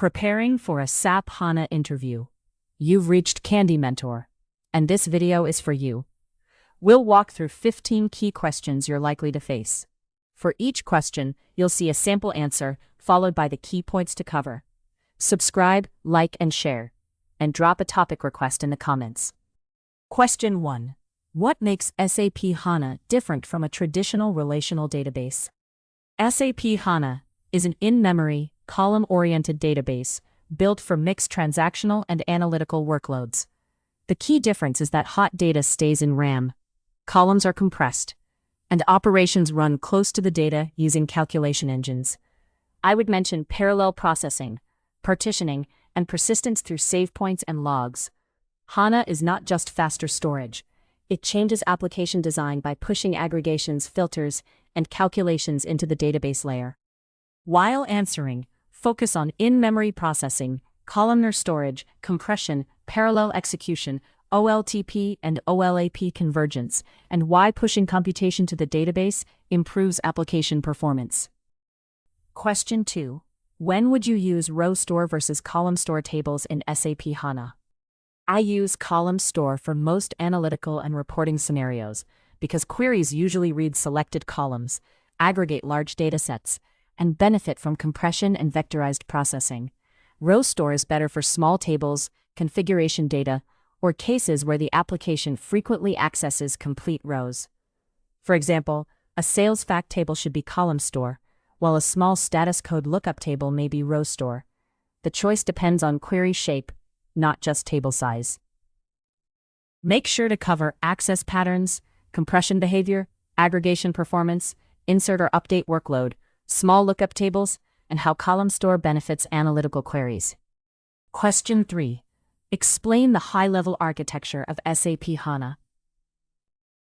Preparing for a SAP HANA interview. You've reached Candy Mentor, and this video is for you. We'll walk through 15 key questions you're likely to face. For each question, you'll see a sample answer followed by the key points to cover. Subscribe, like, and share, and drop a topic request in the comments. Question 1. What makes SAP HANA different from a traditional relational database? SAP HANA is an in-memory, column-oriented database built for mixed transactional and analytical workloads. The key difference is that hot data stays in RAM, columns are compressed, and operations run close to the data using calculation engines. I would mention parallel processing, partitioning, and persistence through save points and logs. HANA is not just faster storage. It changes application design by pushing aggregations, filters, and calculations into the database layer. While answering, focus on in-memory processing, columnar storage, compression, parallel execution, OLTP and OLAP convergence, and why pushing computation to the database improves application performance. Question 2. When would you use row store versus column store tables in SAP HANA? I use column store for most analytical and reporting scenarios because queries usually read selected columns, aggregate large datasets, and benefit from compression and vectorized processing. Row store is better for small tables, configuration data, or cases where the application frequently accesses complete rows. For example, a sales fact table should be column store, while a small status code lookup table may be row store. The choice depends on query shape, not just table size. Make sure to cover access patterns, compression behavior, aggregation performance, insert or update workload, small lookup tables, and how column store benefits analytical queries. Question 3. Explain the high-level architecture of SAP HANA.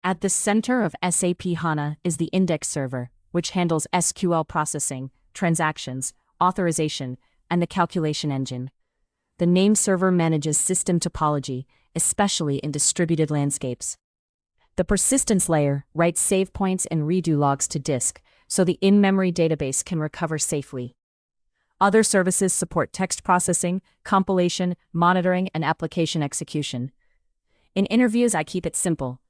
At the center of SAP HANA is the index server, which handles SQL processing, transactions, authorization, and the calculation engine. The name server manages system topology, especially in distributed landscapes. The persistence layer writes save points and redo logs to disk, so the in-memory database can recover safely. Other services support text processing, compilation, monitoring, and application execution. In interviews, I keep it simple.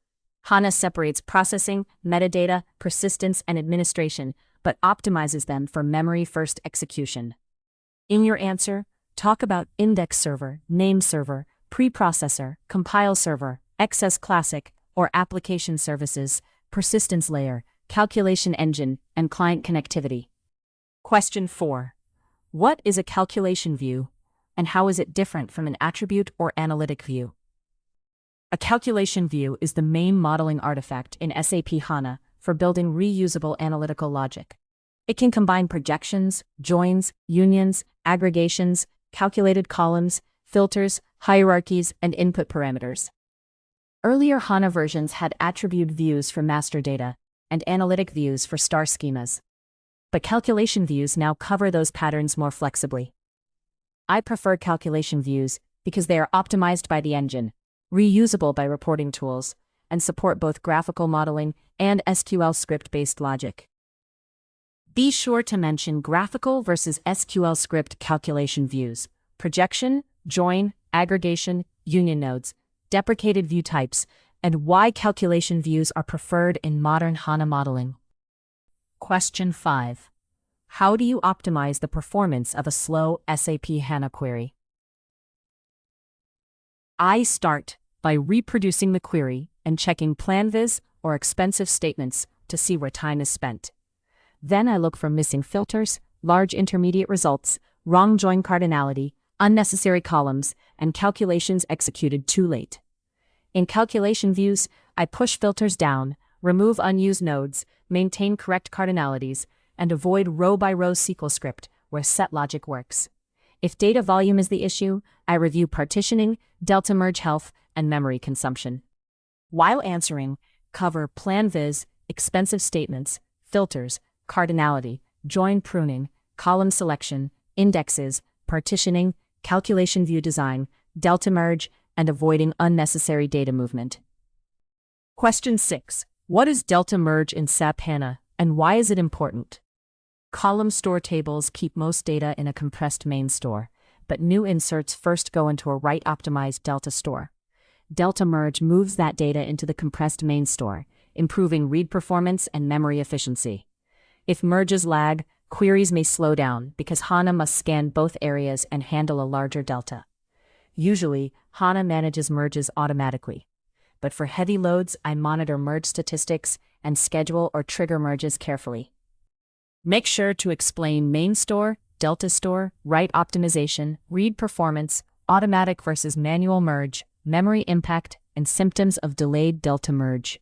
HANA separates processing, metadata, persistence, and administration, but optimizes them for memory-first execution. In your answer, talk about index server, name server, preprocessor, compile server, XS Classic, or application services, persistence layer, calculation engine, and client connectivity. Question 4. What is a calculation view, and how is it different from an attribute or analytic view? A calculation view is the main modeling artifact in SAP HANA for building reusable analytical logic. It can combine projections, joins, unions, aggregations, calculated columns, filters, hierarchies, and input parameters. Earlier HANA versions had attribute views for master data and analytic views for star schemas. But calculation views now cover those patterns more flexibly. I prefer calculation views because they are optimized by the engine, reusable by reporting tools, and support both graphical modeling and SQLScript-based logic. Be sure to mention graphical versus SQLScript calculation views, projection, join, aggregation, union nodes, deprecated view types, and why calculation views are preferred in modern HANA modeling. Question 5. How do you optimize the performance of a slow SAP HANA query? I start by reproducing the query and checking planviz or expensive statements to see where time is spent. Then I look for missing filters, large intermediate results, wrong join cardinality, unnecessary columns, and calculations executed too late. In calculation views, I push filters down, remove unused nodes, maintain correct cardinalities, and avoid row-by-row SQLScript where set logic works. If data volume is the issue, I review partitioning, delta merge health, and memory consumption. While answering, cover planviz, expensive statements, filters, cardinality, join pruning, column selection, indexes, partitioning, calculation view design, delta merge, and avoiding unnecessary data movement. Question 6. What is delta merge in SAP HANA, and why is it important? Column store tables keep most data in a compressed main store, but new inserts first go into a write-optimized delta store. Delta merge moves that data into the compressed main store, improving read performance and memory efficiency. If merges lag, queries may slow down because HANA must scan both areas and handle a larger delta. Usually, HANA manages merges automatically. But for heavy loads, I monitor merge statistics and schedule or trigger merges carefully. Make sure to explain main store, delta store, write optimization, read performance, automatic versus manual merge, memory impact, and symptoms of delayed delta merge.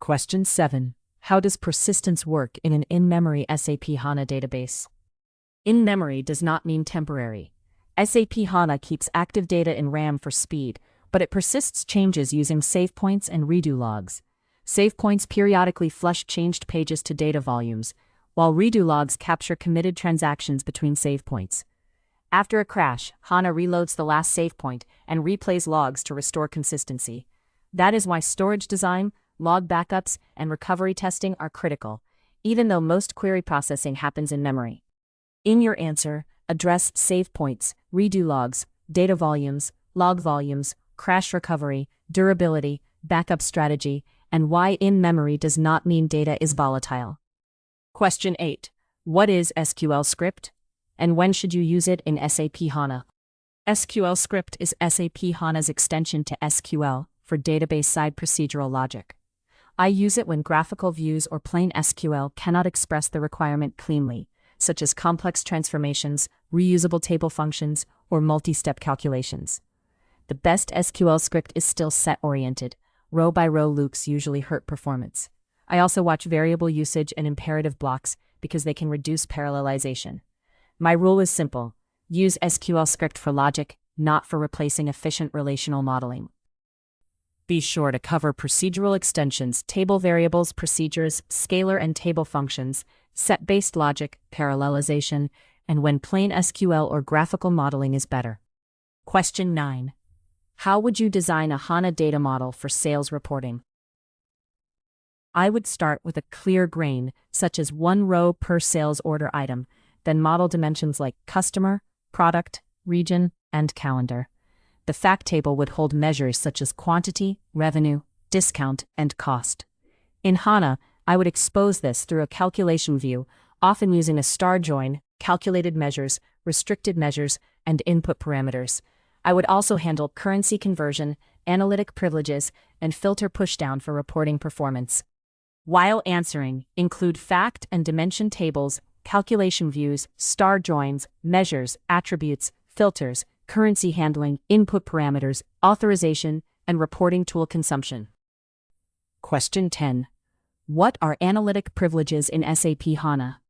Question 7. How does persistence work in an in-memory SAP HANA database? In-memory does not mean temporary. SAP HANA keeps active data in RAM for speed, but it persists changes using save points and redo logs. Save points periodically flush changed pages to data volumes, while redo logs capture committed transactions between save points. After a crash, HANA reloads the last save point and replays logs to restore consistency. That is why storage design, log backups, and recovery testing are critical, even though most query processing happens in memory. In your answer, address save points, redo logs, data volumes, log volumes, crash recovery, durability, backup strategy, and why in-memory does not mean data is volatile. Question 8. What is SQLScript? And when should you use it in SAP HANA? SQLScript is SAP HANA's extension to SQL for database-side procedural logic. I use it when graphical views or plain SQL cannot express the requirement cleanly, such as complex transformations, reusable table functions, or multi-step calculations. The best SQL script is still set-oriented. Row-by-row loops usually hurt performance. I also watch variable usage and imperative blocks because they can reduce parallelization. My rule is simple: use SQL script for logic, not for replacing efficient relational modeling. Be sure to cover procedural extensions, table variables, procedures, scalar and table functions, set-based logic, parallelization, and when plain SQL or graphical modeling is better. Question 9. How would you design a HANA data model for sales reporting? I would start with a clear grain, such as one row per sales order item, then model dimensions like customer, product, region, and calendar. The fact table would hold measures such as quantity, revenue, discount, and cost. In HANA, I would expose this through a calculation view, often using a star join, calculated measures, restricted measures, and input parameters. I would also handle currency conversion, analytic privileges, and filter pushdown for reporting performance. While answering, include fact and dimension tables, calculation views, star joins, measures, attributes, filters, currency handling, input parameters, authorization, and reporting tool consumption. Question 10. What are analytic privileges in SAP HANA?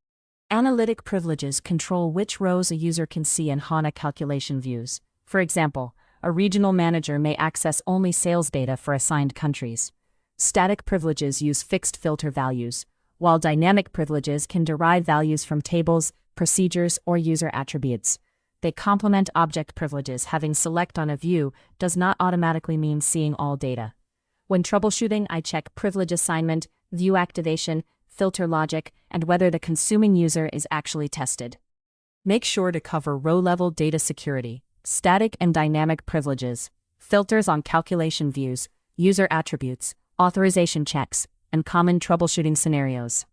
Analytic privileges control which rows a user can see in HANA calculation views. For example, a regional manager may access only sales data for assigned countries. Static privileges use fixed filter values, while dynamic privileges can derive values from tables, procedures, or user attributes. They complement object privileges. Having select on a view does not automatically mean seeing all data. When troubleshooting, I check privilege assignment, view activation, filter logic, and whether the consuming user is actually tested. Make sure to cover row-level data security, static and dynamic privileges, filters on calculation views, user attributes, authorization checks, and common troubleshooting scenarios.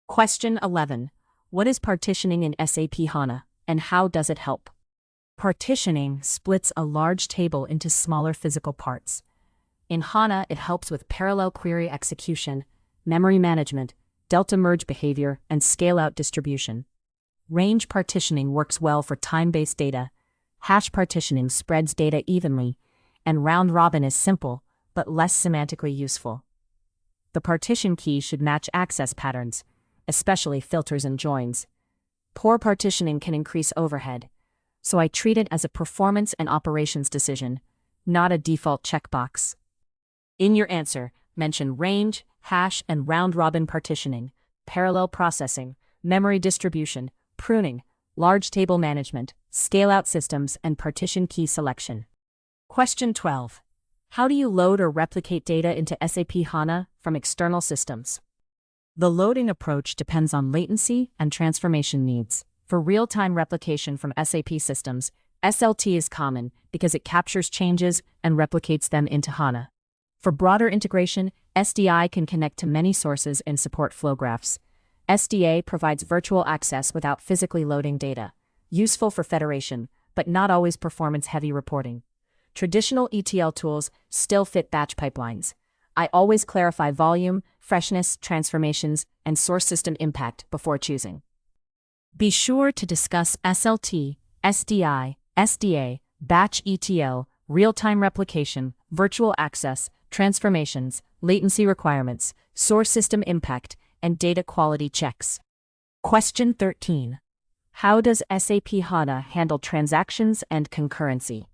Question 11. What is partitioning in SAP HANA, and how does it help? Partitioning splits a large table into smaller physical parts. In HANA, it helps with parallel query execution, memory management, delta merge behavior, and scale-out distribution. Range partitioning works well for time-based data. Hash partitioning spreads data evenly, and round-robin is simple, but less semantically useful. The partition key should match access patterns, especially filters and joins. Poor partitioning can increase overhead, so I treat it as a performance and operations decision, not a default checkbox. In your answer, mention range, hash, and round-robin partitioning, parallel processing, memory distribution, pruning, large table management, scale-out systems, and partition key selection. Question 12. How do you load or replicate data into SAP HANA from external systems? The loading approach depends on latency and transformation needs. For real-time replication from SAP systems, SLT is common because it captures changes and replicates them into HANA. For broader integration, SDI can connect to many sources and support flow graphs. SDA provides virtual access without physically loading data, useful for federation, but not always performance-heavy reporting. Traditional ETL tools still fit batch pipelines. I always clarify volume, freshness, transformations, and source system impact before choosing. Be sure to discuss SLT, SDI, SDA, batch ETL, real-time replication, virtual access, transformations, latency requirements, source system impact, and data quality checks. Question 13. How does SAP HANA handle transactions and concurrency?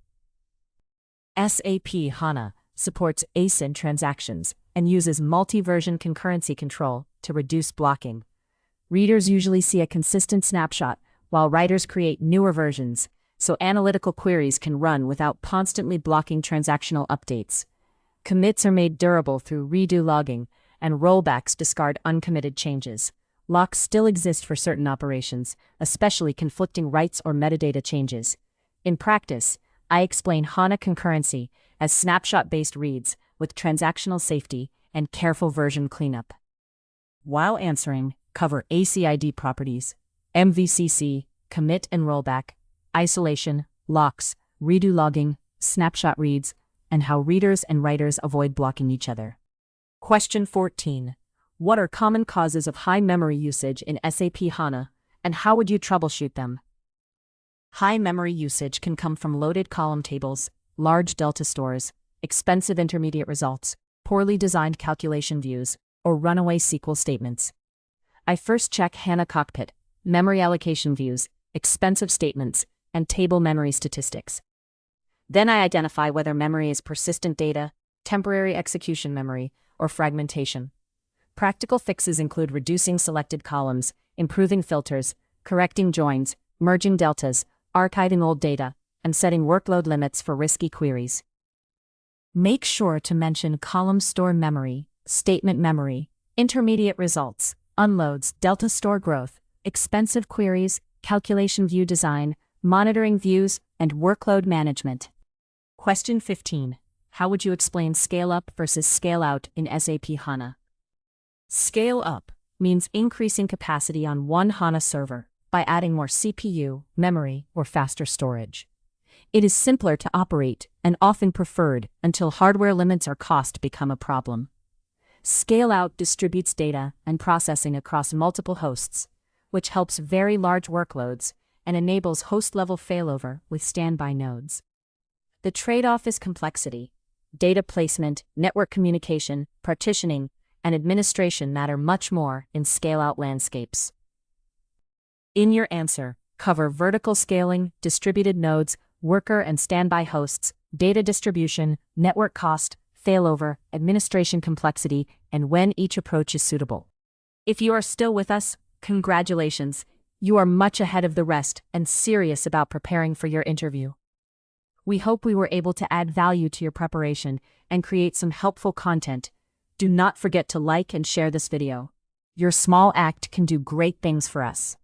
SAP HANA supports async transactions and uses multi-version concurrency control to reduce blocking. Readers usually see a consistent snapshot, while writers create newer versions, so analytical queries can run without constantly blocking transactional updates. Commits are made durable through redo logging, and rollbacks discard uncommitted changes. Locks still exist for certain operations, especially conflicting writes or metadata changes. In practice, I explain HANA concurrency as snapshot-based reads with transactional safety and careful version cleanup. While answering, cover ACID properties, MVCC, commit and rollback, isolation, locks, redo logging, snapshot reads, and how readers and writers avoid blocking each other. Question 14. What are common causes of high memory usage in SAP HANA, and how would you troubleshoot them? High memory usage can come from loaded column tables, large delta stores, expensive intermediate results, poorly designed calculation views, or runaway SQL statements. I first check HANA Cockpit, memory allocation views, expensive statements, and table memory statistics. Then I identify whether memory is persistent data, temporary execution memory, or fragmentation. Practical fixes include reducing selected columns, improving filters, correcting joins, merging deltas, archiving old data, and setting workload limits for risky queries. Make sure to mention column store memory, statement memory, intermediate results, unloads, delta store growth, expensive queries, calculation view design, monitoring views, and workload management. Question 15. How would you explain scale-up versus scale-out in SAP HANA? Scale-up means increasing capacity on one HANA server by adding more CPU, memory, or faster storage. It is simpler to operate and often preferred until hardware limits or cost become a problem. Scale-out distributes data and processing across multiple hosts, which helps very large workloads and enables host-level failover with standby nodes. The trade-off is complexity. Data placement, network communication, partitioning, and administration matter much more in scale-out landscapes. In your answer, cover vertical scaling, distributed nodes, worker and standby hosts, data distribution, network cost, failover, administration complexity, and when each approach is suitable. If you are still with us, congratulations! You are much ahead of the rest and serious about preparing for your interview. We hope we were able to add value to your preparation and create some helpful content. Do not forget to like and share this video. Your small act can do great things for us.